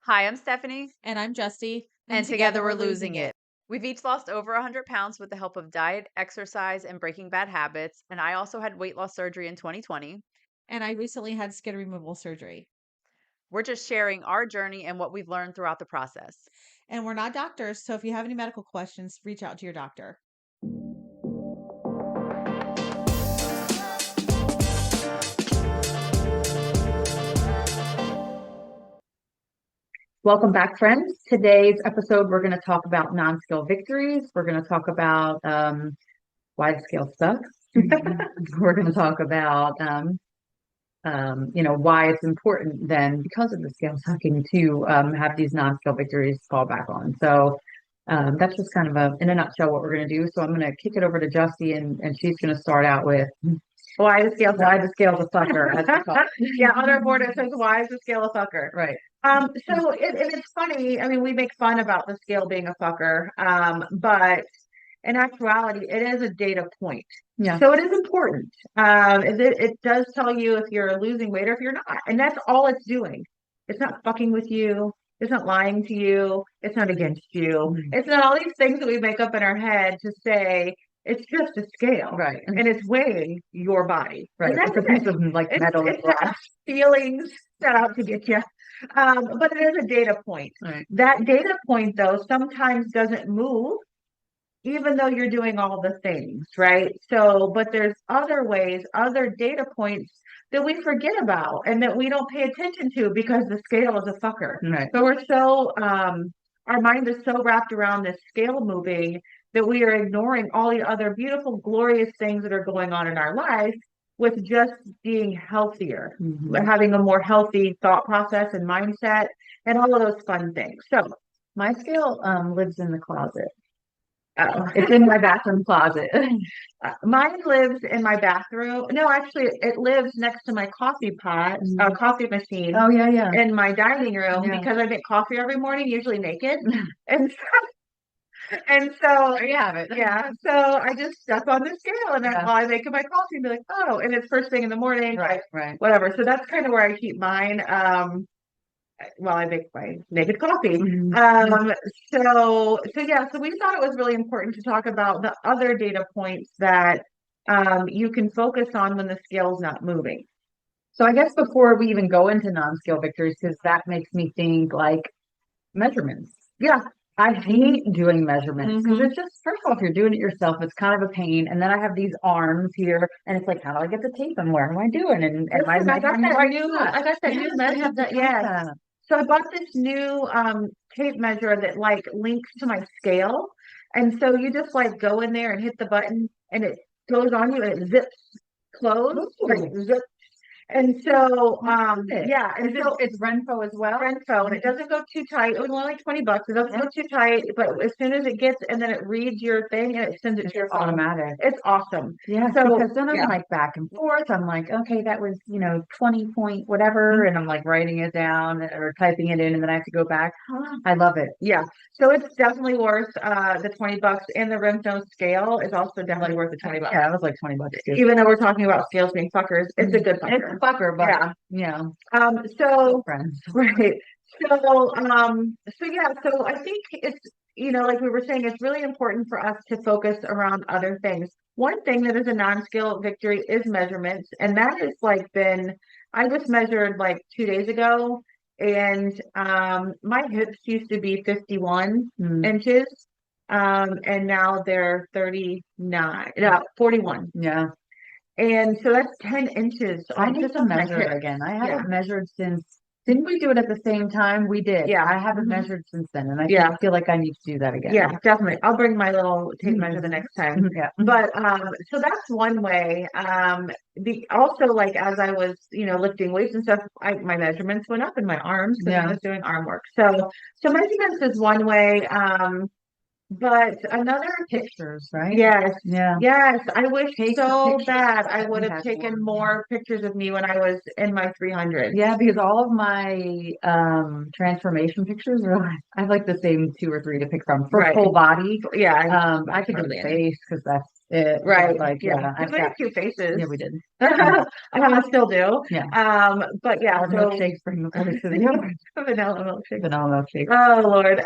Hi, I'm Stephanie, And I'm Justy. and together we're losing it. We've each lost over 100 pounds with the help of diet, exercise, and breaking bad habits. And I also had weight loss surgery in 2020. And I recently had skin removal surgery. We're just sharing our journey and what we've learned throughout the process. And we're not doctors, so if you have any medical questions, reach out to your doctor. Welcome back, friends. Today's episode, we're going to talk about non-scale victories. We're going to talk about why the scale sucks. We're going to talk about, why it's important then, because of the scale sucking, to have these non-scale victories to fall back on. So that's just kind of in a nutshell what we're going to do. So I'm going to kick it over to Justy, and she's going to start out with why the scale's a fucker. As we call it. Yeah, on our board it says, why is the scale a fucker? Right. So it's funny. I mean, we make fun about the scale being a fucker, but in actuality, it is a data point. Yeah. So it is important. It does tell you if you're losing weight or if you're not, and that's all it's doing. It's not fucking with you. It's not lying to you. It's not against you. Mhm. It's not all these things that we make up in our head to say it's just a scale, Right. and it's weighing your body. Right. And that's It's a piece it. of like It's, metal and it's glass. not feelings set out to get you. But it is a data point. Right. That data point, though, sometimes doesn't move, even though you're doing all the things, right? So, but there's other ways, other data points that we forget about and that we don't pay attention to because the scale is a fucker. Right. So we're so, our mind is so wrapped around this scale moving that we are ignoring all the other beautiful, glorious things that are going on in our life with just being healthier, having a more healthy thought process and mindset and all of those fun things. So My scale lives in the closet. oh, It's in my bathroom closet. mine lives in my bathroom. No, actually, it lives next to my coffee pot, coffee machine Oh yeah. in my dining room Yeah. because I make coffee every morning, usually naked. And so There you have it. yeah, so I just step on the scale and then Yeah. while I'm making my coffee and be like, oh, and it's first thing in the morning, Right. whatever. So that's kind of where I keep mine. While I make my naked coffee. Mhm. So yeah, so we thought it was really important to talk about the other data points that you can focus on when the scale's not moving. So I guess before we even go into non-scale victories, because that makes me think like measurements. Yeah. I hate doing measurements because Mhm. it's just, first off, you're doing it yourself. It's kind of a pain. And then I have these arms here, and it's like, how do I get the tape and where am I doing? And my Listen, I got measuring the that right new, spot. I got that Yes, new I message have to that, have yes. that. So I bought this new tape measure that like links to my scale. And so you just like go in there and hit the button and it goes on you and it zips closed, like Ooh. zip. And so, it. yeah, and so It's Renfo as well. Renfo, and it doesn't go too tight. It was only like $20. It doesn't go too tight, but as soon as it gets, and then it reads your thing and it sends it to your It's phone. automatic. It's awesome. Yeah, So, because then I'm yeah. like back and forth. I'm like, okay, that was, 20 point whatever. And I'm like writing it down or typing it in, and then I have to go back. I love it. Yeah, so it's definitely worth the $20, and the Renfo scale is also definitely worth the $20. Yeah, it was like $20 too. Even though we're talking about scales being fuckers, it's a good It's fucker. a fucker, but Yeah. yeah. So Friends. right. So yeah, so I think it's, like we were saying, it's really important for us to focus around other things. One thing that is a non-scale victory is measurements, and that has like I just measured like 2 days ago, and my hips used to be 51 inches, and now they're 41. Yeah. And so that's 10 inches. I need to measure it again. I haven't measured since. Didn't we do it at the same time? We did. Yeah. I haven't measured since then, and I Yeah. feel like I need to do that again. Yeah, definitely. I'll bring my little tape measure the next time. Yeah. But so that's one way. The also like as I was, lifting weights and stuff, my measurements went up in my arms because I was doing arm work. So measurements is one way. But another Pictures, right? Yes. Yeah. Yes. I wish so pictures. bad I would We have have taken one. more pictures of me when I was in my 300s. Yeah, because all of my transformation pictures are I have like the same 2 or 3 to pick from for Right. full body. Yeah. I could do totally face because that's it. Right. Like, Yeah. yeah, Because I've we got, have cute faces. yeah, we did. I still do. Yeah. But yeah, Our so milkshakes bring the place to the other. vanilla milkshake. Vanilla milkshake. Oh Lord.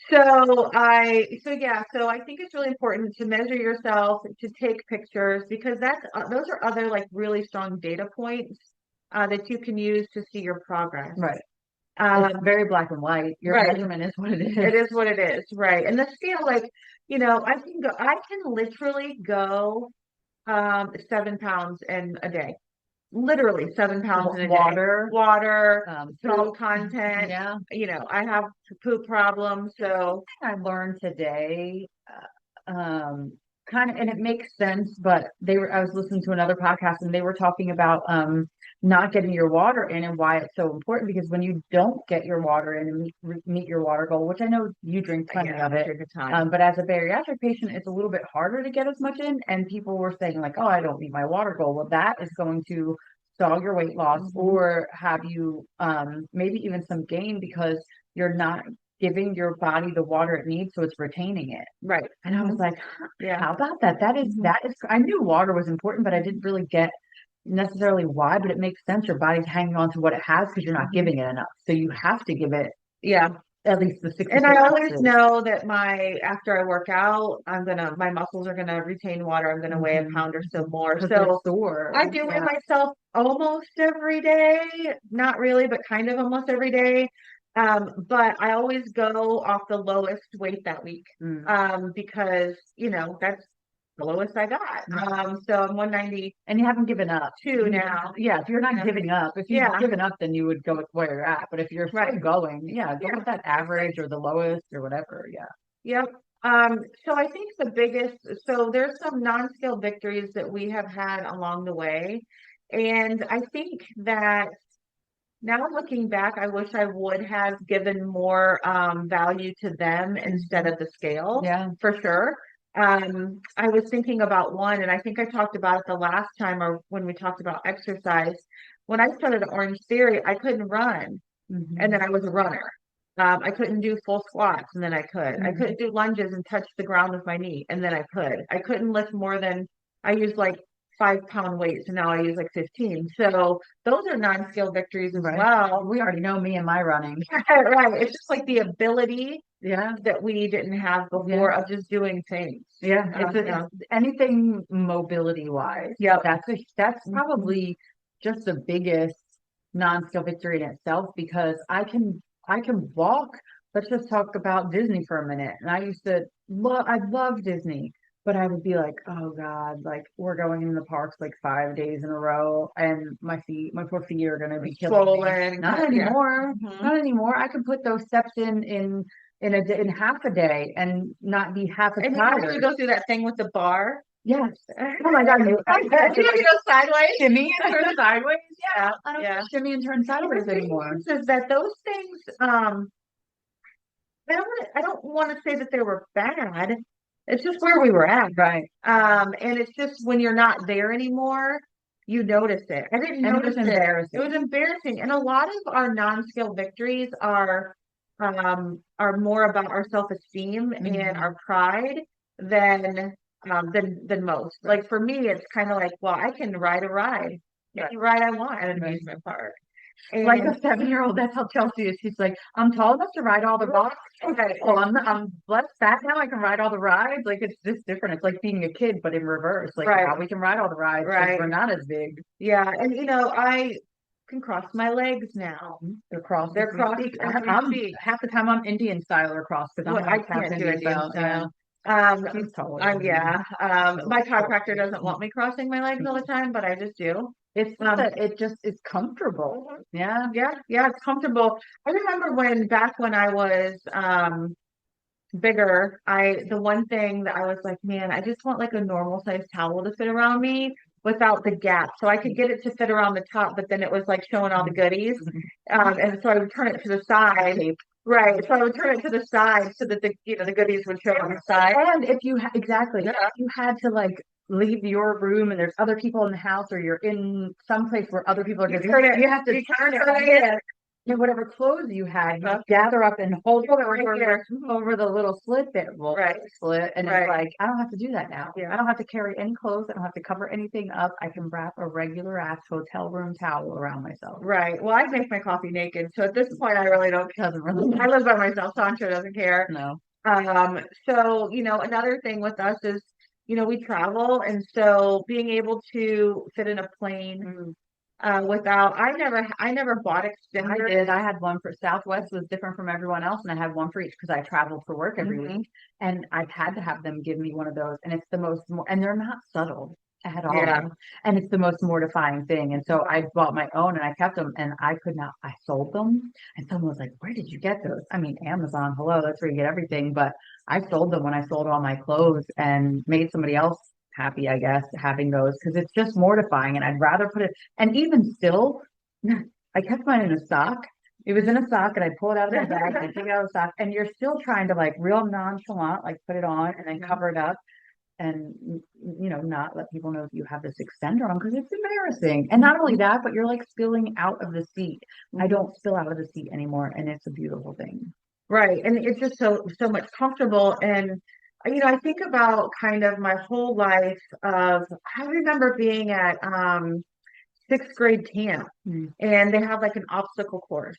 So I think it's really important to measure yourself, to take pictures, because those are other like really strong data points that you can use to see your progress. Right. Um, It's very black and white. Your right. measurement is what it is. It is what it is, right? And the scale, like, I can literally go 7 pounds in a day. Literally 7 pounds in a day. Water, salt content. Yeah. I have poop problems, so I learned today, kind of, and it makes sense, but I was listening to another podcast and they were talking about, not getting your water in and why it's so important, because when you don't get your water in and meet your water goal, which I know you drink plenty of it, but as a bariatric patient, it's a little bit harder to get as much in. And people were saying like, oh, I don't meet my water goal. Well, that is going to stall your weight loss or have you, maybe even some gain, because you're not giving your body the water it needs, so it's retaining it. Right. And I was like, how about that? That is, I knew water was important, but I didn't really get necessarily why, but it makes sense. Your body's hanging on to what it has because you're not giving it enough. So you have to give it at least the 60. And I always know that after I work out, my muscles are gonna retain water. I'm gonna weigh a pound or so more. So I do weigh myself almost every day. Not really, but kind of almost every day. But I always go off the lowest weight that week. Because that's the lowest I got. So I'm 190. And you haven't given up. Now. Yeah, if you're not giving up, if you've given up, then you would go with where you're at. But if you're still going, go with that average or the lowest or whatever. Yeah. Yep. So I think there's some non-scale victories that we have had along the way. And I think that now looking back, I wish I would have given more value to them instead of the scale. Yeah, for sure. I was thinking about one, and I think I talked about it the last time, or when we talked about exercise. When I started Orange Theory, I couldn't run, and then I was a runner. I couldn't do full squats, and then I could. I couldn't do lunges and touch the ground with my knee, and then I could. I couldn't lift more than, I used like 5-pound weights, and now I use like 15. So those are non-scale victories as well. We already know me and my running. Right. It's just like the ability that we didn't have before of just doing things. It's anything mobility wise. Yeah, that's probably just the biggest non-scale victory in itself, because I can walk. Let's just talk about Disney for a minute. And I love Disney, but I would be like, oh God, like we're going in the parks like 5 days in a row, and my poor feet are gonna be killing me. Not anymore. Not anymore. I could put those steps in half a day and not be half as tired. And you go through that thing with the bar. Yes. Oh my God. You have to go sideways. Shimmy and turn sideways. Yeah. I don't shimmy and turn sideways anymore. Is that those things? I don't want to say that they were bad. It's just where we were at. Right. And it's just when you're not there anymore, you notice it. I didn't notice it. It was embarrassing. And a lot of our non-scale victories are more about our self-esteem and our pride than most. Like for me, it's kind of like, well, I can ride a ride, any ride I want at an amusement park. And like a 7-year-old, that's how Chelsea is. She's like, I'm tall enough to ride all the rides. Okay. Well, I'm less fat now. I can ride all the rides. Like it's just different. It's like being a kid, but in reverse. Like now we can ride all the rides. Right. We're not as big. Yeah, and I can cross my legs now. They're crossed. I'm half the time I'm Indian style or crossed, because I can't do Indian style. She's taller. My chiropractor doesn't want me crossing my legs all the time, but I just do. It just is comfortable. Yeah, it's comfortable. I remember back when I was bigger, the one thing that I was like, man, I just want like a normal size towel to fit around me without the gap. So I could get it to fit around the top, but then it was like showing all the goodies. And so I would turn it to the side. Right. So I would turn it to the side so that the goodies would show on the side. And if you if you had to like leave your room and there's other people in the house, or you're in some place where other people are going to, you have to turn it. And whatever clothes you had, you Uh-huh. gather up and hold it Right over, here. over the little slit there, well, Right. slit, and it's Right. like, I don't have to do that now. Yeah. I don't have to carry any clothes. I don't have to cover anything up. I can wrap a regular ass hotel room towel around myself. Right. Well, I make my coffee naked, so at this point, I really don't. Doesn't really I live by myself. Sancho doesn't care. no. So, another thing with us is, we travel, and so being able to fit in a plane without, I never bought I extenders. did. I had one for Southwest was different from everyone else, and I had one for each because I traveled for work every Mhm. week, and I've had to have them give me one of those, and it's the most, and they're not subtle at all, Yeah. and it's the most mortifying thing. And so I bought my own, and I kept them, and I could not. I sold them, and someone was like, "Where did you get those?" I mean, Amazon. Hello, that's where you get everything. But I sold them when I sold all my clothes, and made somebody else happy, I guess, having those because it's just mortifying, and I'd rather put it. And even still. I kept mine in a sock. It was in a sock, and I pull it out of my bag, and I take it out of the sock, and you're still trying to like real nonchalant, like put it on and then cover it up, and not let people know that you have this extender on because it's embarrassing. And not only that, but you're like spilling out of the seat. I don't spill out of the seat anymore, and it's a beautiful thing. Right. And it's just so much comfortable. And, I think about kind of my whole life of, I remember being at sixth grade camp, Mm. and they have like an obstacle course.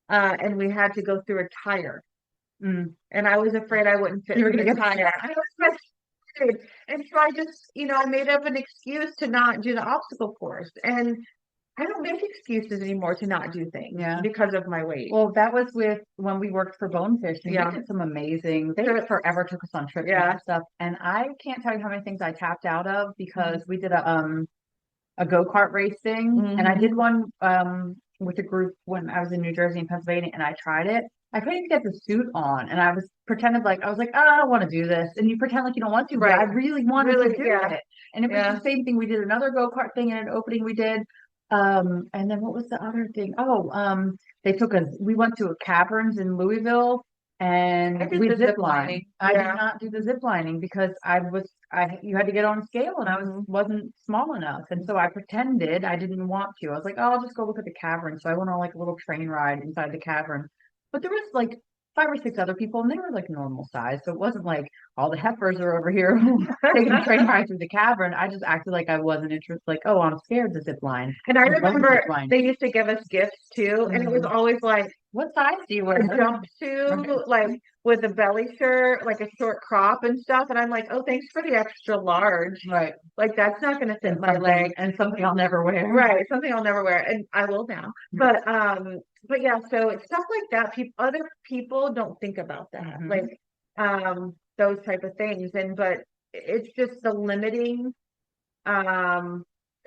And we had to go through a tire. Mm. And I was afraid I wouldn't fit You were through gonna the get tire. I was afraid. And so I just, I made up an excuse to not do the obstacle course. And I don't make excuses anymore to not do things Yeah. because of my weight. Well, that was with when we worked for Bonefish, and Yeah. we did some amazing. They Trips. forever took us on trips Yeah. and stuff, and I can't tell you how many things I tapped out of because we did a go-kart race thing, and I did one with a group when I was in New Jersey and Pennsylvania, and I tried it. I couldn't even get the suit on, and I was pretended like I was like, oh, I don't want to do this, and you pretend like you don't want to, but I Right. really wanted Really, to do yeah. it. And it was Yeah. the same thing. We did another go-kart thing in an opening we did. And then what was the other thing? They took us, we went to a caverns in Louisville, and I did we the zip zip lined. lining. I did Yeah. not do the zip lining because you had to get on a scale, and wasn't small enough. And so I pretended I didn't want to. I was like, oh, I'll just go look at the cavern. So I went on like a little train ride inside the cavern. But there was like 5 or 6 other people, and they were like normal size. So it wasn't like all the heifers are over here taking a train ride through the cavern. I just acted like I wasn't interested, like, oh, I'm scared to zip line. And I I love remember zip line. they used to give us gifts too, and it was always like What size do you a wear? jumpsuit, like with a belly shirt, like a short crop and stuff. And I'm like, oh, thanks for the extra large. Right. Like that's not going to fit And my leg. and something I'll never wear. Right, something I'll never wear, and I will now. But yeah, so it's stuff like that. Other people don't think about that, like those type of things. But it's just the limiting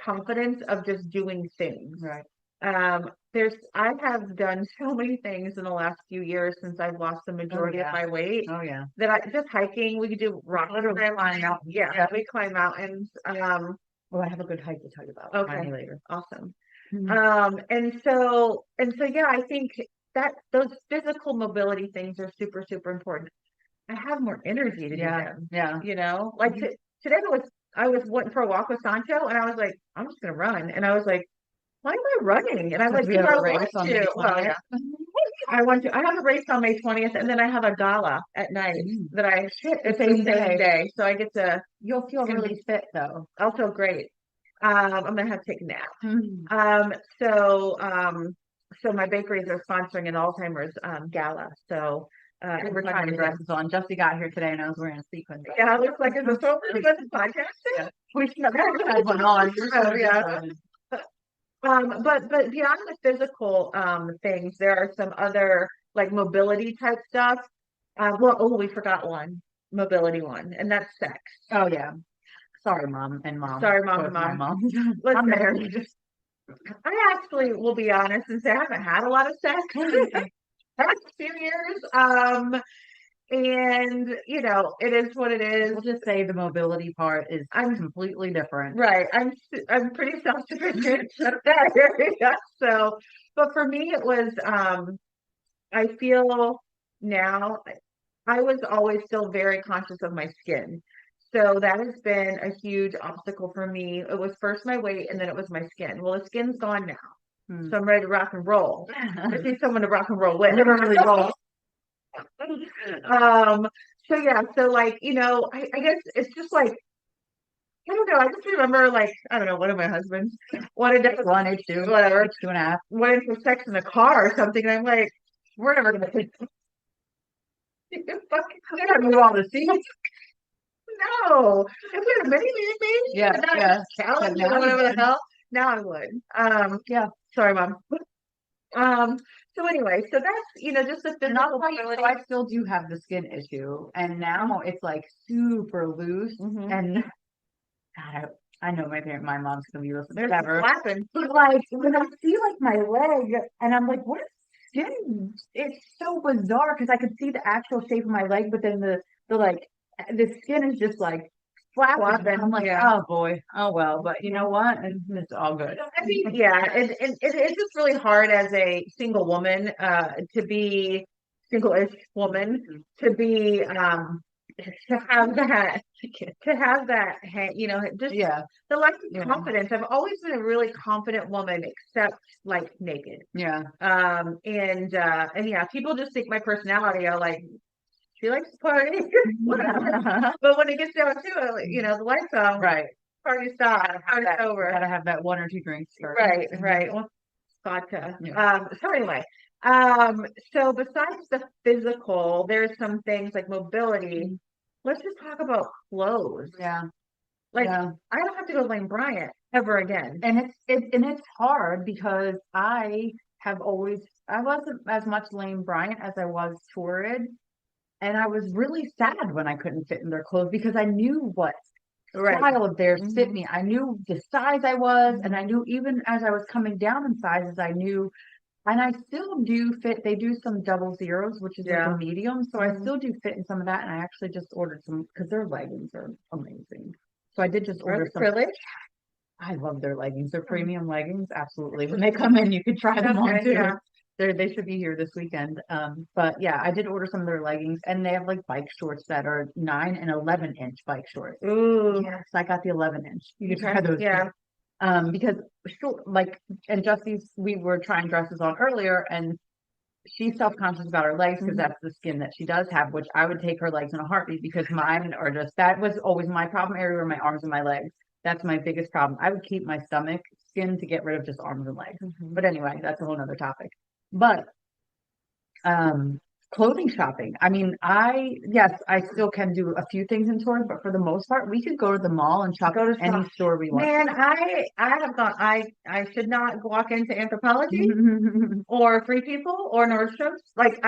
confidence of just doing things. Right. I have done so many things in the last few years since I've lost the majority of my weight. Oh yeah. That I just hiking, we could do rock Literally climbing. Yeah, we climb mountains. Well, I have a good hike to tell you about. Okay. Finally later. Awesome. Mhm. And so yeah, I think that those physical mobility things are super, super important. I have more energy to do them. Yeah. Like today I went for a walk with Sancho, and I was like, I'm just gonna run. And I was like, why am I running? And I was like, we have I a race want on May to. Well, 20th. yeah. I have a race on May 20th, and then I have a gala at night that it's the same day. So I get to. You'll feel really fit though. I'll feel great. I'm gonna have to take a nap. Mhm. So my bakeries are sponsoring an Alzheimer's gala. So We're trying to dresses on. Jesse got here today, and I was wearing a sequin dress. yeah, it looks like it's a so really good podcast. Yeah. We should have had one on. Oh, yeah. But beyond the physical things, there are some other like mobility type stuff. We forgot one mobility one, and that's sex. Oh yeah. Sorry, mom and mom. Sorry, mom Both and my mom. moms. Listen, I'm married. I actually will be honest and say I haven't had a lot of sex past few years. And it is what it is. We'll just say the mobility part is completely different. Right. I'm pretty self-sufficient in that area. So, but for me, it was. I feel now. I was always still very conscious of my skin. So that has been a huge obstacle for me. It was first my weight, and then it was my skin. Well, the skin's gone now. So I'm ready to rock and roll. I need someone to rock and roll with. Literally roll. So yeah, so like, I guess it's just like, I don't know. I just remember like, I don't know, one of my husbands wanted to One, H2, whatever, H2.5. wanted for sex in the car or something. And I'm like, we're never gonna take you fucking gotta move all the seats. No. If we had a minivan maybe, Yeah, but not yeah. challenge But or now you whatever the would. hell. Now I would. Yeah. Sorry, Mom. So anyway, so that's, just the And I'll physical tell you, so ability. I still do have the skin issue, and now it's like super loose. And God, I know my mom's gonna be listening, There's whatever. flapping. But like when I see like my leg, and I'm like, what is skin? It's so bizarre because I could see the actual shape of my leg, but then the like the skin is just like flapping. Flapping, I'm like, yeah. oh boy, oh well. But you know what? And it's all good. I mean, yeah, and it's just really hard as a single woman, to be single-ish woman, to be to have that just Yeah, the lack of yeah, confidence. I've always been a really confident woman, except like naked. yeah. And yeah, people just think my personality are like, she likes to party, whatever. But when it gets down to it, the lights on, Right. party stop, party over. Gotta have that one or two drinks first. Right. Well, vodka. Yeah. So anyway, so besides the physical, there's some things like mobility. Let's just talk about clothes. Yeah. Like, Yeah. I don't have to go to Lane Bryant ever again. And it's hard because I wasn't as much Lane Bryant as I was Torrid. And I was really sad when I couldn't fit in their clothes because I knew what style of theirs fit me. I knew the size I was, and I knew even as I was coming down in sizes, I knew, and I still do fit. They do some double zeros, which is like a medium, so I still do fit in some of that. And I actually just ordered some because their leggings are amazing. So I did just order some. Really? I love their leggings. They're premium leggings, absolutely. When they come in, you can try them on too. Yeah. They should be here this weekend. But yeah, I did order some of their leggings, and they have like bike shorts that are 9 and 11-inch bike shorts. Ooh. Yes, I got the 11-inch. You can try those. Yeah. Too. Because like, and Justy's, we were trying dresses on earlier, and she's self-conscious about her legs because that's the skin that she does have, which I would take her legs in a heartbeat because mine are just, that was always my problem area, were my arms and my legs. That's my biggest problem. I would keep my stomach skin to get rid of just arms and legs. But anyway, that's a whole nother topic. But clothing shopping. I mean, yes, I still can do a few things in stores, but for the most part, we could go to the mall and shop at any store we want. Man, I have gone. I should not walk into Anthropologie or Free People or Nordstrom's. Like,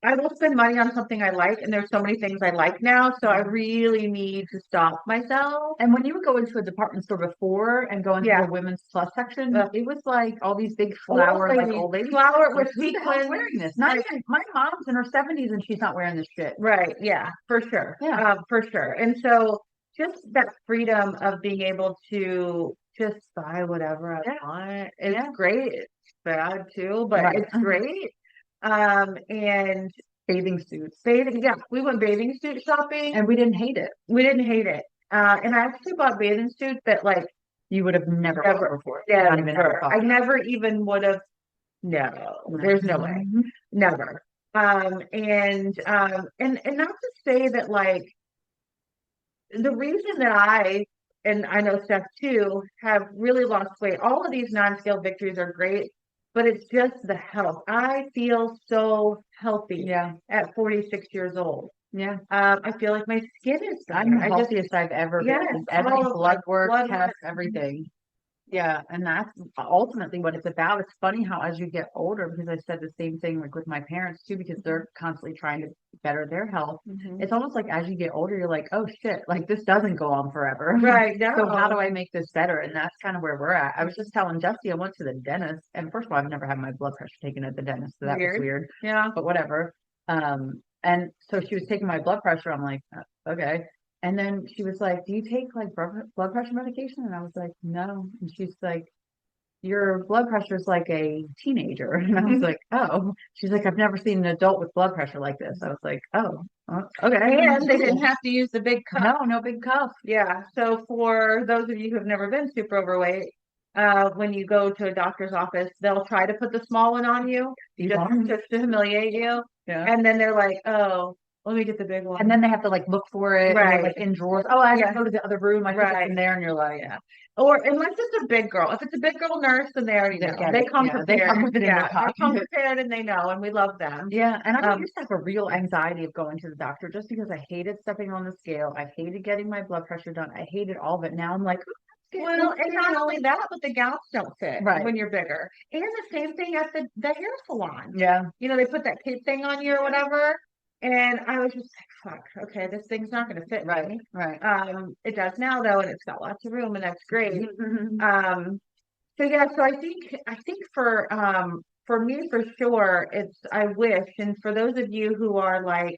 I will spend money on something I like, and there's so many things I like now, so I really need to stop myself. And when you would go into a department store before and go into the women's plus section, it was like all these big flower, like old ladies. Flower with sequins. Wearing this. Not even, my mom's in her 70s and she's not wearing this shit. Right. Yeah, for sure. Yeah. For sure. And so just that freedom of being able to just buy whatever I want. It's great. It's bad too, but it's great. And bathing suits. We went bathing suit shopping and we didn't hate it. And I actually bought bathing suits that like you would have never bought before. Yeah, I never even would have. No, there's no way. Never. And not to say that like the reason that and I know Steph too, have really lost weight. All of these non-scale victories are great, but it's just the health. I feel so healthy at 46 years old. Yeah. I feel like my skin is better. I'm the healthiest I've ever been. Every blood work, test, everything. Yeah, and that's ultimately what it's about. It's funny how as you get older, because I said the same thing like with my parents too, because they're constantly trying to better their health. It's almost like as you get older, you're like, oh shit, like this doesn't go on forever. Right. So how do I make this better? And that's kind of where we're at. I was just telling Justy, I went to the dentist, and first of all, I've never had my blood pressure taken at the dentist, so that was weird. Yeah. But whatever. And so she was taking my blood pressure. I'm like, okay. And then she was like, do you take like blood pressure medication? And I was like, no. And she's like, your blood pressure is like a teenager. And I was like, oh. She's like, I've never seen an adult with blood pressure like this. I was like, oh, okay. And they didn't have to use the big cup. No big cup. Yeah. So for those of you who have never been super overweight, when you go to a doctor's office, they'll try to put the small one on you just to humiliate you. Yeah. And then they're like, oh, let me get the big one. And then they have to like look for it, and they're Right. like in drawers. Oh, I have Yeah. to go to the other room. I put it in there, and you're like, Yeah. Or unless it's a big girl. If it's a big girl nurse, then they already They know. get They it. come Yeah, they prepared. come with it in their Yeah, they come pocket. prepared and they know, and we love them. Yeah, and I used to have a real anxiety of going to the doctor just because I hated stepping on the scale. I hated getting my blood pressure done. I hated all of it. Now I'm like, well, and not only that, but the gowns don't fit Right. when you're bigger. And the same thing at the hair salon. yeah, You know, they put that kid thing on you or whatever. And I was just like, fuck, okay, this thing's not gonna fit right, me. right. It does now though, and it's got lots of room, and that's great. So yeah, so I think for me for sure, it's I wish, and for those of you who are like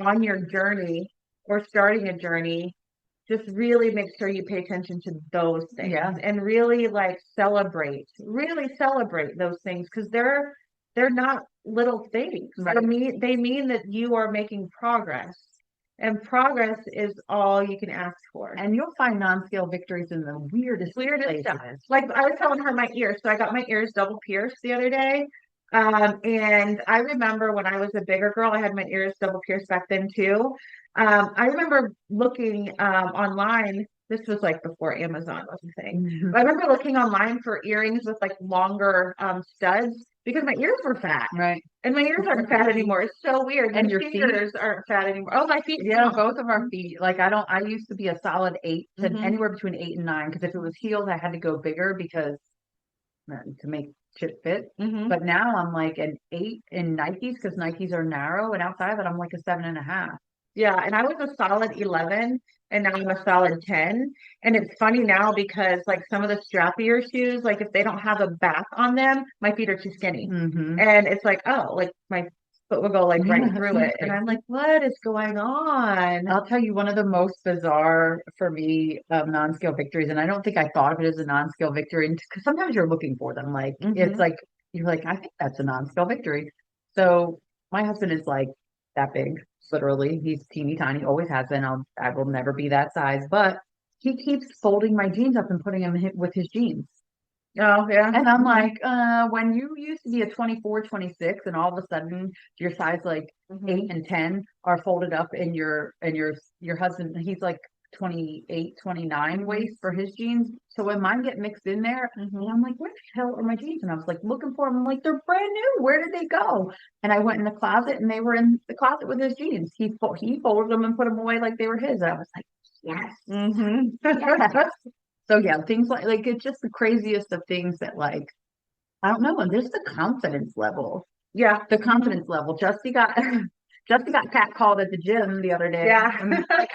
on your journey or starting a journey, just really make sure you pay attention to those things. Yeah. And really like really celebrate those things, because they're not little things. Right. They mean that you are making progress. And progress is all you can ask for. And you'll find non-scale victories in the weirdest Weirdest stuff. places. Like I was telling her my ears. So I got my ears double pierced the other day. And I remember when I was a bigger girl, I had my ears double pierced back then too. I remember looking online. This was like before Amazon was a thing. But I remember looking online for earrings with like longer studs because my ears were fat. Right. And my ears aren't fat anymore. It's so weird. And my your fingers aren't fat anymore. Oh, my feet. Yeah, too. both of our feet. Like I used to be a solid 8 to anywhere between 8 and 9, because if it was heels, I had to go bigger because to make shit fit. But now I'm like an 8 in Nikes because Nikes are narrow, and outside of it, I'm like a 7.5. Yeah, and I was a solid 11, and now I'm a solid 10. And it's funny now because like some of the strappier shoes, like if they don't have a back on them, my feet are too skinny. And it's like, oh, like my foot will go like right through it. And I'm like, what is going on? I'll tell you one of the most bizarre for me non-scale victories, and I don't think I thought of it as a non-scale victory because sometimes you're looking for them. Like it's like you're like, I think that's a non-scale victory. So my husband is like that big, literally. He's teeny tiny, always has been. I will never be that size, but he keeps folding my jeans up and putting them with his jeans. Oh, yeah. And I'm like, when you used to be a 24, 26, and all of a sudden your size like 8 and 10 are folded up in your husband, he's like 28, 29 waist for his jeans. So when mine get mixed in there, and I'm like, where the hell are my jeans? And I was like looking for them. I'm like, they're brand new. Where did they go? And I went in the closet, and they were in the closet with his jeans. He folded them and put them away like they were his. And I was like, yes. Yes. So yeah, things like it's just the craziest of things that like I don't know, and there's the confidence level. Yeah, the confidence level. Justy got catcalled at the gym the other day. Yeah. And like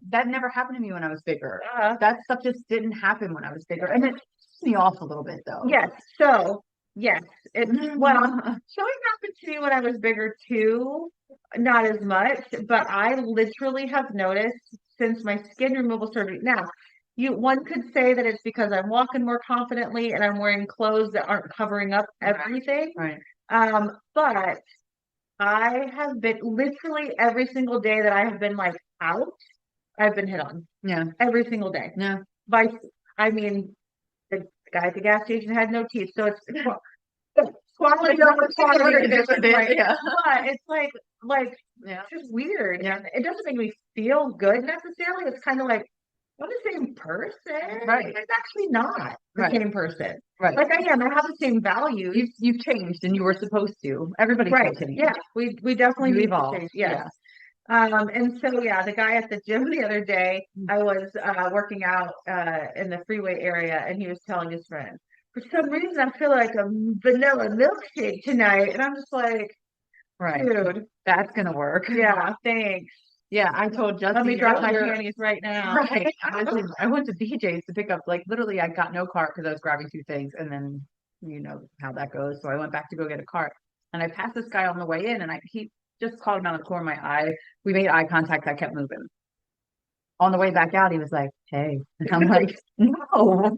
that never happened to me when I was bigger. That stuff just didn't happen when I was bigger, and it pissed me off a little bit though. Yes. So yes, it well, so it happened to me when I was bigger too. Not as much, but I literally have noticed since my skin removal surgery. Now, one could say that it's because I'm walking more confidently and I'm wearing clothes that aren't covering up everything. Right. But I have been literally every single day that I have been like out, I've been hit on. Yeah. Every single day. Yeah. I mean, the guy at the gas station had no teeth, so it's quality over quantity. Yeah. But it's like it's just weird. Yeah. And it doesn't make me feel good necessarily. It's kind of like I'm the same person. Right. It's actually not the same person. Right. Like I am. I have the same values. You've changed, and you were supposed to. Everybody changed. Yeah. We definitely need to evolved. change. Yes. Yeah. And so yeah, the guy at the gym the other day, I was working out in the freeway area, and he was telling his friend, for some reason I feel like a vanilla milkshake tonight, and I'm just like, dude, that's gonna work. Yeah, thanks. Yeah, I told Justin. Let me drop my panties right now. Right. I went to BJ's to pick up, like, literally, I got no cart because I was grabbing 2 things, and then you know how that goes. So I went back to go get a cart, and I passed this guy on the way in, and he just called him out of the corner of my eye. We made eye contact. I kept moving. On the way back out, he was like, "Hey," and I'm like, "No."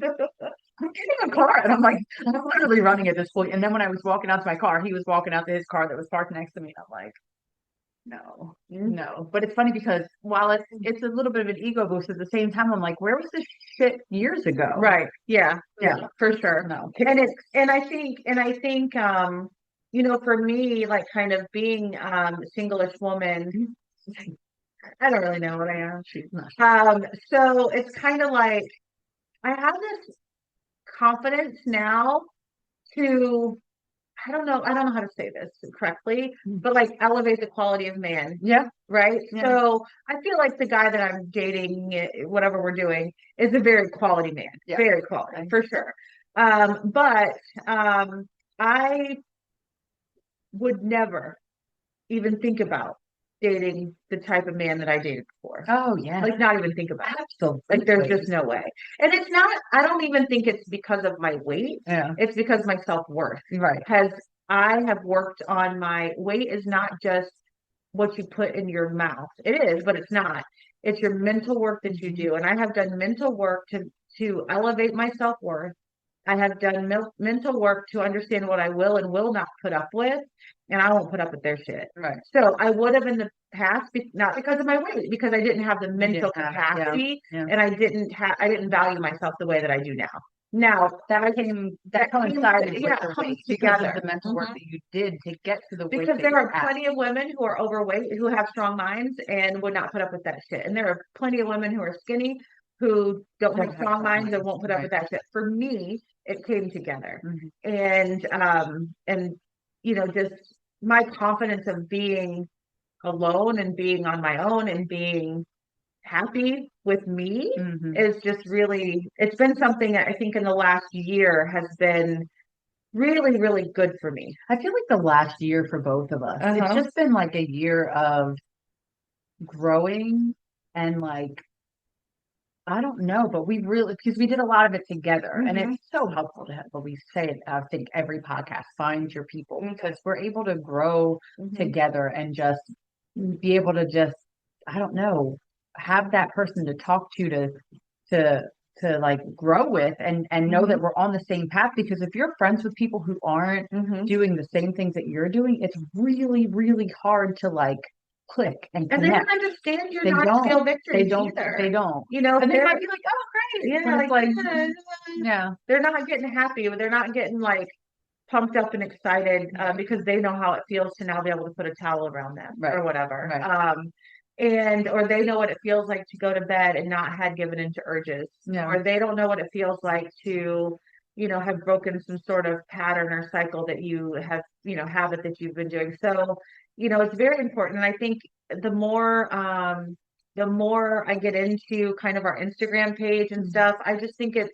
I'm getting a car. And I'm like, I'm literally running at this point. And then when I was walking out to my car, he was walking out to his car that was parked next to me. And I'm like, Mm. no. But it's funny because while it's a little bit of an ego boost, at the same time, I'm like, where was this shit years ago? Right. Yeah. Yeah. Yeah, for sure. No. And I think you know, for me, like kind of being single-ish woman, I don't really know what I am. She's not. So it's kind of like I have this confidence now to I don't know how to say this correctly, but like elevate the quality of man, Yeah. right? Yeah. So I feel like the guy that I'm dating, whatever we're doing, is a very quality man, Yeah. very quality Okay. for sure. But I would never even think about dating the type of man that I dated before. Oh yeah. Like not even think about it. Absolutely. Like there's just no way. And it's not, I don't even think it's because of my weight. Yeah. It's because my self-worth Right. I have worked on my weight is not just what you put in your mouth. It is, but it's not. It's your mental work that you do. And I have done mental work to elevate my self-worth. I have done mental work to understand what I will and will not put up with, and I won't put up with their shit. Right. So I would have in the past, not because of my weight, because I didn't have the mental capacity, and I didn't value myself the way that I do now. Now that coincided with the weight because of together. the mental work that you did to get to the weight. Because that there you're are at. plenty of women who are overweight who have strong minds and would not put up with that shit. And there are plenty of women who are skinny who don't have strong minds and won't put up with that shit. For me, it came together. And you know, just my confidence of being alone and being on my own and being happy with me is just really, it's been something that I think in the last year has been really, really good for me. I feel like the last year for both of us, it's just been like a year of growing and like, I don't know, but we really, because we did a lot of it together and it's so helpful to have, but we say it, I think every podcast, find your people because we're able to grow together and just be able to just, I don't know, have that person to talk to like grow with and know that we're on the same path because if you're friends with people who aren't doing the same things that you're doing, it's really, really hard to like click and connect. And they don't understand your non-scale victories either. They don't. You know, and they might be like, oh great. Yeah, like yeah. They're not getting happy, they're not getting like pumped up and excited because they know how it feels to now be able to put a towel around them or whatever. And or they know what it feels like to go to bed and not had given into urges. Or they don't know what it feels like to, you know, have broken some sort of pattern or cycle that you have, you know, habit that you've been doing. So, you know, it's very important. And I think the more I get into kind of our Instagram page and stuff, I just think it's,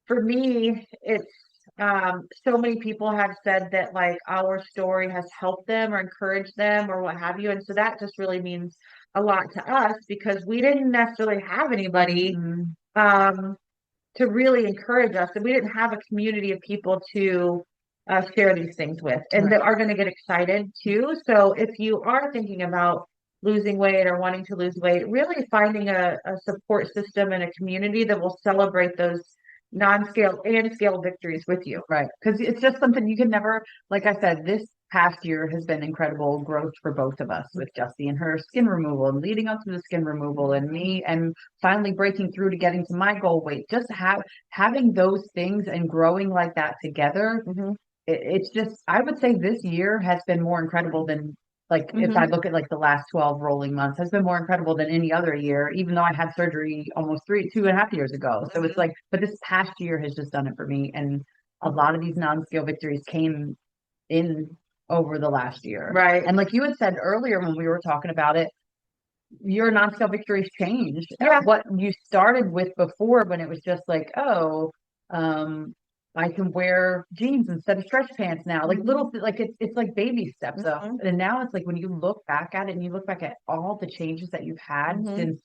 for me, it's so many people have said that like our story has helped them or encouraged them or what have you. And so that just really means a lot to us because we didn't necessarily have anybody to really encourage us. And we didn't have a community of people to share these things with and that are going to get excited too. So if you are thinking about losing weight or wanting to lose weight, really finding a support system and a community that will celebrate those non-scale and scale victories with you. Right. Because it's just something you can never, like I said, this past year has been incredible growth for both of us with Justy and her skin removal and leading up to the skin removal and me and finally breaking through to getting to my goal weight. Just having those things and growing like that together. It's just, I would say this year has been more incredible than like if I look at like the last 12 rolling months has been more incredible than any other year, even though I had surgery almost 2.5 years ago. So it's like, but this past year has just done it for me. And a lot of these non-scale victories came in over the last year. Right. And like you had said earlier when we were talking about it, your non-scale victories changed. What you started with before when it was just like, oh, I can wear jeans instead of stretch pants now. Like little, like it's like baby steps up. And now it's like when you look back at it and you look back at all the changes that you've had since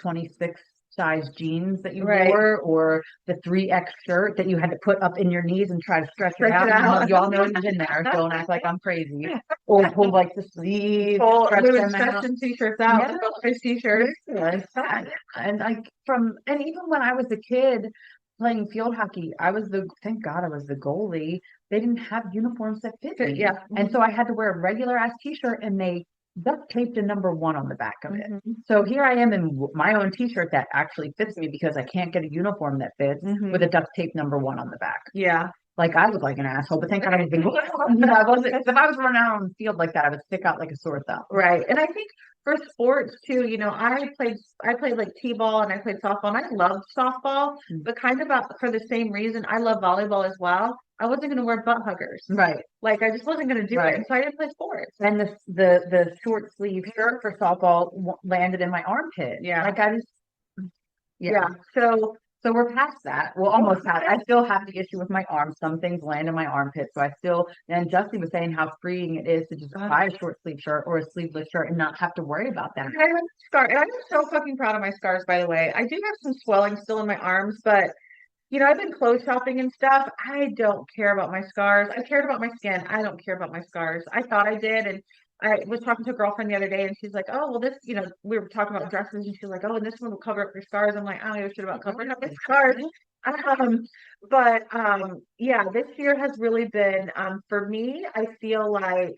26 size jeans that you wore or the 3X shirt that you had to put up in your knees and try to stretch it out. You all know it's in there. Don't act like I'm crazy. Or pull like the sleeves, stretch them out. T-shirts out, T-shirts. And like and even when I was a kid playing field hockey, thank God I was the goalie. They didn't have uniforms that fit me. And so I had to wear a regular ass T-shirt and they duct taped a number one on the back of it. Mhm. So here I am in my own t-shirt that actually fits me because I can't get a uniform that fits with a duct tape number one on the back. Yeah. Like I look like an asshole, but thank God I was I wasn't, 'cause if I was running out on the field like that, I would stick out like a sore thumb. Right. And I think for sports too, I played like T-ball and I played softball and I loved softball, but kind of for the same reason, I love volleyball as well. I wasn't gonna wear butt huggers. Right. Like I just wasn't gonna do it. Right. And so I didn't play sports. And the short sleeve shirt for softball landed in my armpit. Yeah. Like I just, Yeah. So we're past that. Well, almost past. I still have the issue with my arms. Some things land in my armpit. So I still, and Justin was saying how freeing it is to just buy a short sleeve shirt or a sleeveless shirt and not have to worry about that. I have scars. And I'm so fucking proud of my scars, by the way. I do have some swelling still in my arms, but I've been clothes shopping and stuff. I don't care about my scars. I cared about my skin. I don't care about my scars. I thought I did. And I was talking to a girlfriend the other day and she's like, oh, well, this, we were talking about dresses and she's like, oh, and this one will cover up your scars. I'm like, I don't give a shit about covering up my scars. Yeah, this year has really been, for me, I feel like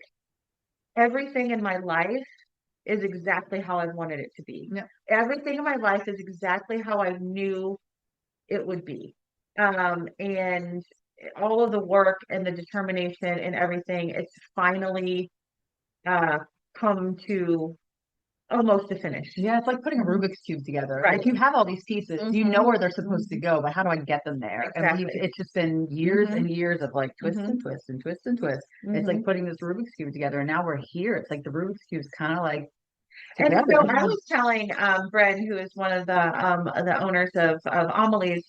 everything in my life is exactly how I wanted it to be. Yeah. Everything in my life is exactly how I knew it would be. And all of the work and the determination and everything, it's finally come to almost a finish. Yeah, it's like putting a Rubik's Cube together. Right. Like you have all these pieces, you know where they're supposed to go, but how do I get them there? Exactly. And it's just been years and years of like twist and twist and twist and twist. It's like putting this Rubik's Cube together, and now we're here. It's like the Rubik's Cube's kind of like And together. so I was telling Bren, who is one of the owners of Amelie's,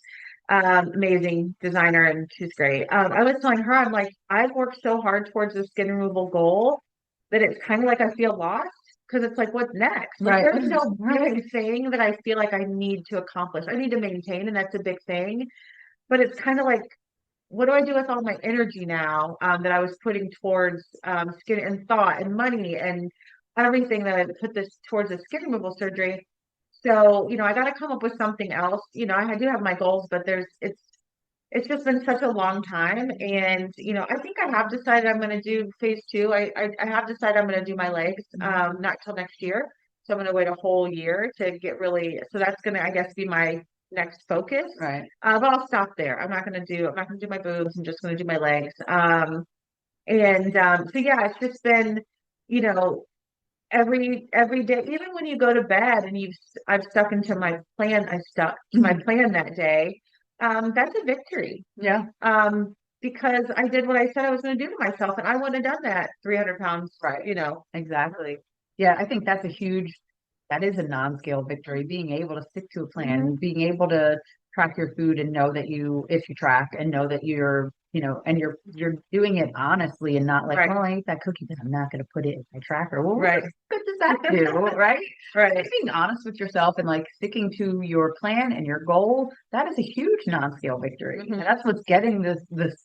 amazing designer, and she's great. I was telling her, I'm like, I've worked so hard towards the skin removal goal that it's kind of like I feel lost because it's like, what's next? Like, Right. there's no big thing that I feel like I need to accomplish. I need to maintain, and that's a big thing. But it's kind of like, what do I do with all my energy now that I was putting towards skin and thought and money and everything that I put this towards the skin removal surgery? So, I got to come up with something else. I do have my goals, but it's just been such a long time. And, I think I have decided I'm going to do phase two. I have decided I'm going to do my legs, not till next year. So I'm going to wait a whole year to get really, so that's going to, I guess, be my next focus. Right. But I'll stop there. I'm not going to do my boobs. I'm just going to do my legs. So yeah, it's just been, every day, even when you go to bed and I've stuck into my plan, I stuck to my plan that day. That's a victory. Yeah. Because I did what I said I was going to do to myself, and I wouldn't have done that 300 pounds. Right. Exactly. Yeah, I think that is a non-scale victory, being able to stick to a plan, being able to track your food and know that if you track and know that you're, and you're doing it honestly and not like, Right. well, I ate that cookie, but I'm not going to put it in my tracker. Well, Right. what good does that do? Right. Right. Just being honest with yourself and like sticking to your plan and your goal, that is a huge non-scale victory. And that's what's getting this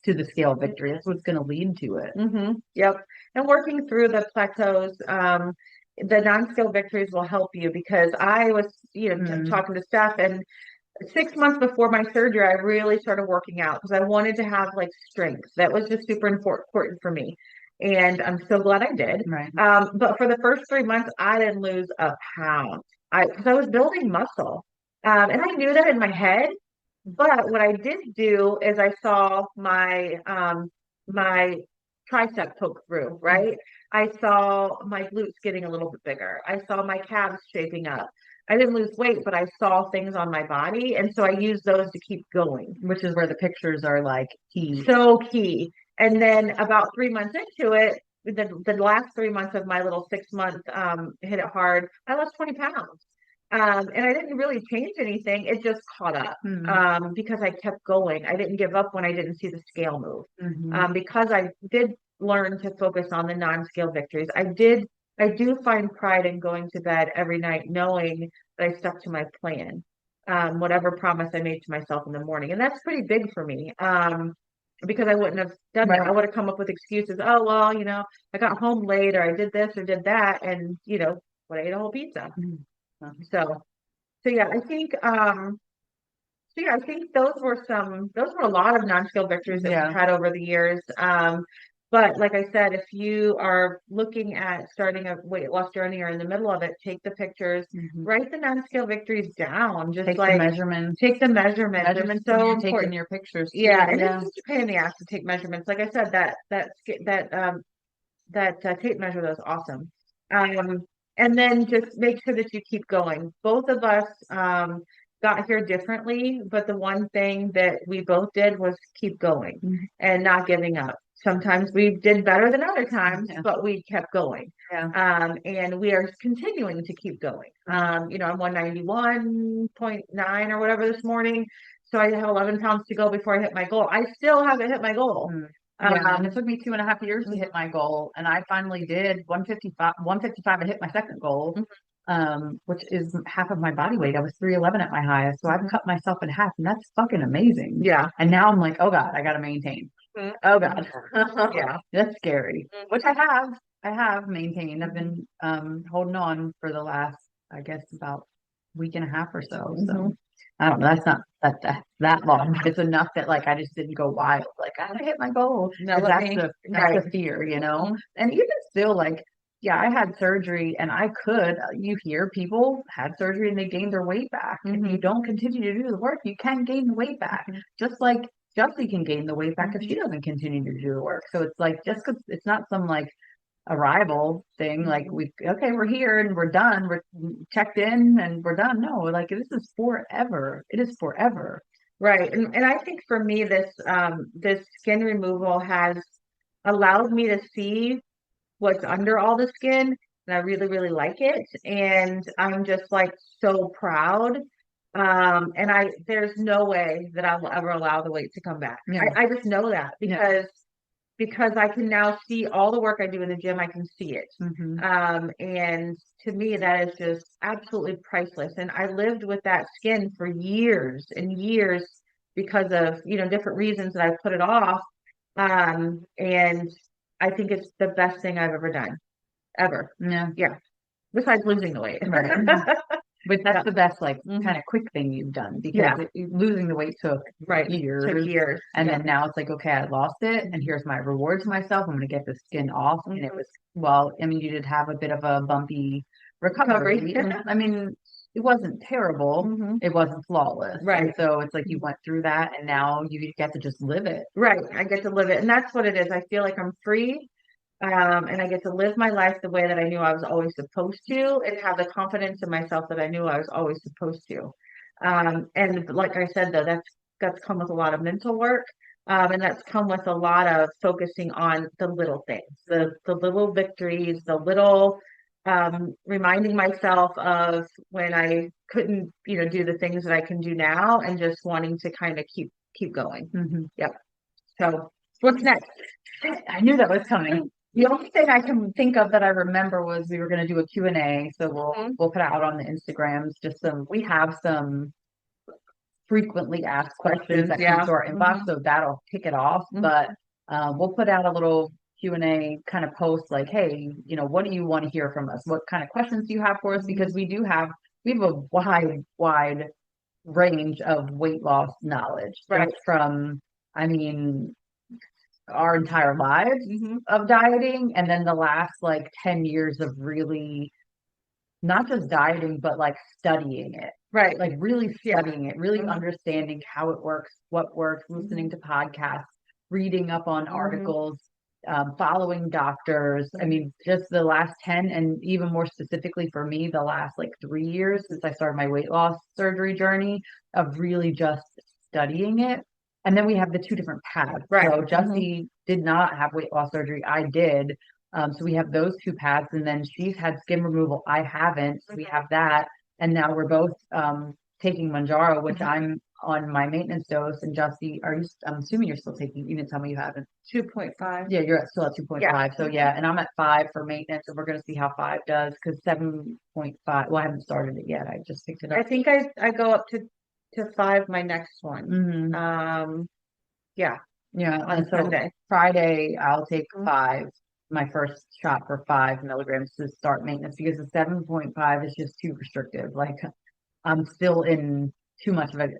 to the scale victory. That's what's going to lead to it. Yep. And working through the plateaus, the non-scale victories will help you, because I was, talking to Steph, and 6 months before my surgery, I really started working out because I wanted to have like strength. That was just super important for me. And I'm so glad I did. Right. But for the first 3 months, I didn't lose a pound. Because I was building muscle. And I knew that in my head. But what I did do is I saw my my tricep poke through, right? I saw my glutes getting a little bit bigger. I saw my calves shaping up. I didn't lose weight, but I saw things on my body. And so I used those to keep going. Which is where the pictures are like key. So key. And then about 3 months into it, the last 3 months of my little 6 month hit it hard, I lost 20 pounds. And I didn't really change anything. It just caught up because I kept going. I didn't give up when I didn't see the scale move. Because I did learn to focus on the non-scale victories. I do find pride in going to bed every night knowing that I stuck to my plan, whatever promise I made to myself in the morning. And that's pretty big for me. Because I wouldn't have done that. I would have come up with excuses. Oh, well, I got home late, or I did this or did that. And, I ate a whole pizza. So yeah, I think, I think those were a lot of non-scale victories that we've had over the years. But like I said, if you are looking at starting a weight loss journey or in the middle of it, take the pictures, write the non-scale victories down, just Take the like measurements. take the measurements. They're Measurements when so you're taking important. your pictures too. Yeah, and Yeah. it's just a pain in the ass to take measurements. Like I said, that tape measure that was awesome. And then just make sure that you keep going. Both of us got here differently, but the one thing that we both did was keep going and not giving up. Sometimes we did better than other times, but we kept going. Yeah. And we are continuing to keep going. You know, I'm 191.9 or whatever this morning. So I have 11 pounds to go before I hit my goal. I still haven't hit my goal. Yeah, and it took me 2.5 years to hit my goal, and I finally did 155. 155, I hit my second goal, which is half of my body weight. I was 311 at my highest, so I've cut myself in half, and that's fucking amazing. Yeah. And now I'm like, oh God, I gotta maintain. Oh God. Yeah. That's scary. Which I have. I have maintained. I've been holding on for the last, I guess, about week and a half or so. So I don't know. That's not that long, but it's enough that like I just didn't go wild. Like I gotta hit my goal. No, 'Cause let that's me. the fear, you know. And even still, like, yeah, I had surgery, and I could. You hear people had surgery and they gained their weight back. If you don't continue to do the work, you can gain the weight back. Just like Justy can gain the weight back if she doesn't continue to do the work. So it's like just because it's not some like arrival thing, like we're here and we're done, we're checked in and we're done. No, like this is forever. It is forever. Right. And I think for me, this skin removal has allowed me to see what's under all the skin. And I really, really like it. And I'm just like so proud. And there's no way that I will ever allow the weight to come back. Yeah. I just know that because I can now see all the work I do in the gym, I can see it. And to me, that is just absolutely priceless. And I lived with that skin for years and years because of, you know, different reasons that I put it off. And I think it's the best thing I've ever done, ever. Yeah. Yeah. Besides losing the weight. Right. But that's the best, like, kind of quick thing you've done because losing the weight took years. Took years. And then now it's like, okay, I lost it, and here's my reward to myself. I'm going to get the skin off. And it was, well, I mean, you did have a bit of a bumpy recovery. I mean, it wasn't terrible. It wasn't flawless. Right. And so it's like you went through that, and now you get to just live it. Right. I get to live it. And that's what it is. I feel like I'm free. And I get to live my life the way that I knew I was always supposed to, and have the confidence in myself that I knew I was always supposed to. And like I said, though, that's come with a lot of mental work. And that's come with a lot of focusing on the little things, the little victories, the little reminding myself of when I couldn't, you know, do the things that I can do now, and just wanting to kind of keep going. Yep. So what's next? I knew that was coming. The only thing I can think of that I remember was we were going to do a Q&A. So we'll put out on the Instagrams we have some frequently asked questions that come to our inbox, so that'll kick it off. But we'll put out a little Q&A kind of post like, hey, you know, what do you want to hear from us? What kind of questions do you have for us? Because we have a wide range of weight loss knowledge, right? From, I mean, our entire lives of dieting, and then the last like 10 years of really not just dieting, but like studying it, right? Like really studying it, really understanding how it works, what works, listening to podcasts, reading up on articles, following doctors. I mean, just the last 10, and even more specifically for me, the last like 3 years since I started my weight loss surgery journey, of really just studying it. And then we have the two different paths. Right. So Jessie did not have weight loss surgery. I did. So we have those two paths. And then she's had skin removal. I haven't. So we have that. And now we're both taking Manjaro, which I'm on my maintenance dose. And Jessie, I'm assuming you're still taking, you didn't tell me you haven't. 2.5. Yeah, you're still at 2.5. So yeah, and I'm at 5 for maintenance. And we're going to see how 5 does, because 7.5, well, I haven't started it yet. I just picked it up. I think I go up to 5 my next one. Yeah on Sunday. Friday I'll take 5, my first shot for 5 milligrams to start maintenance, because the 7.5 is just too restrictive. Like I'm still in too much of like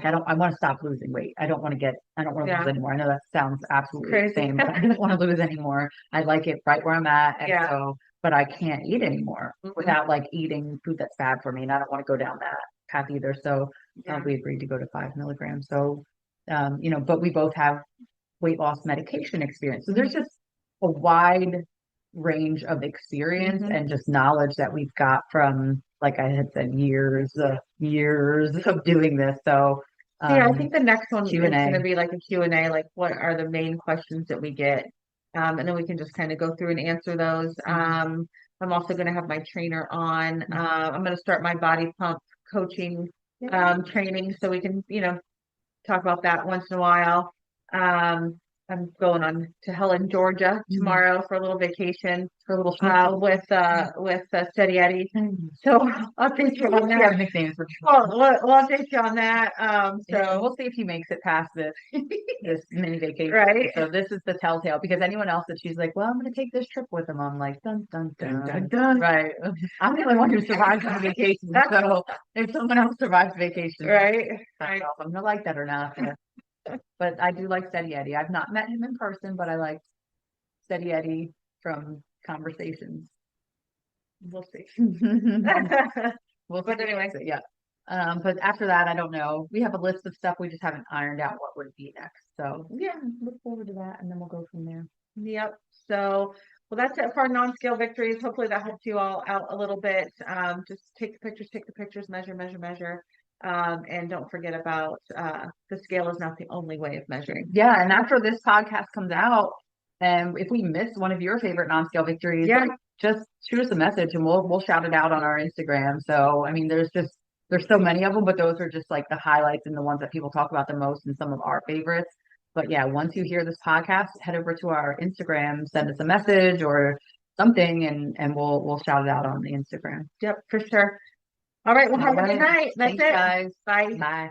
I want to stop losing weight. I don't want to Yeah. lose anymore. I know that sounds absolutely Crazy. insane, but I don't want to lose anymore. I like it right where I'm at. And Yeah. so, but I can't eat anymore without like eating food that's bad for me. And I don't want to go down that path either. So Yeah. we agreed to go to 5 milligrams. So, you know, but we both have weight loss medication experience. So there's just a wide range of experience and just knowledge that we've got from, like I had said, years of doing this. So Yeah, I think the next one is Q&A. going to be like a Q&A, like what are the main questions that we get? And then we can just kind of go through and answer those. I'm also going to have my trainer on. I'm going to start my body pump coaching training so we can, you know, talk about that once in a while. I'm going on to Helen, Georgia tomorrow for a little vacation for a little with Steady Eddie. So I'll update you on Yeah, that. nicknames for We'll update you on that. so we'll see if he makes it past this mini vacation. Right. So this is the telltale, because anyone else that she's like, well, I'm going to take this trip with him. I'm like, dun dun dun dun dun. Right. I'm the only one who survives the vacation. So if someone else survives vacation, Right. I don't know if I'm going to like that or not. But I do like Steady Eddie. I've not met him in person, but I like Steady Eddie from conversations. We'll see. But anyway, yeah. But after that, I don't know. We have a list of stuff. We just haven't ironed out what would be next. So yeah, look forward to that, and then we'll go from there. Yep. So, well, that's it for our non-scale victories. Hopefully that helped you all out a little bit. Just take the pictures, measure, measure, measure. And don't forget about the scale is not the only way of measuring. Yeah, and after this podcast comes out, and if we miss one of your favorite non-scale victories, just shoot us a message and we'll shout it out on our Instagram. So I mean, there's so many of them, but those are just like the highlights and the ones that people talk about the most and some of our favorites. But yeah, once you hear this podcast, head over to our Instagram, send us a message or something, and we'll shout it out on the Instagram. Yep, for sure. All right, well, have a good night. That's Thanks, it. guys. Bye. Bye.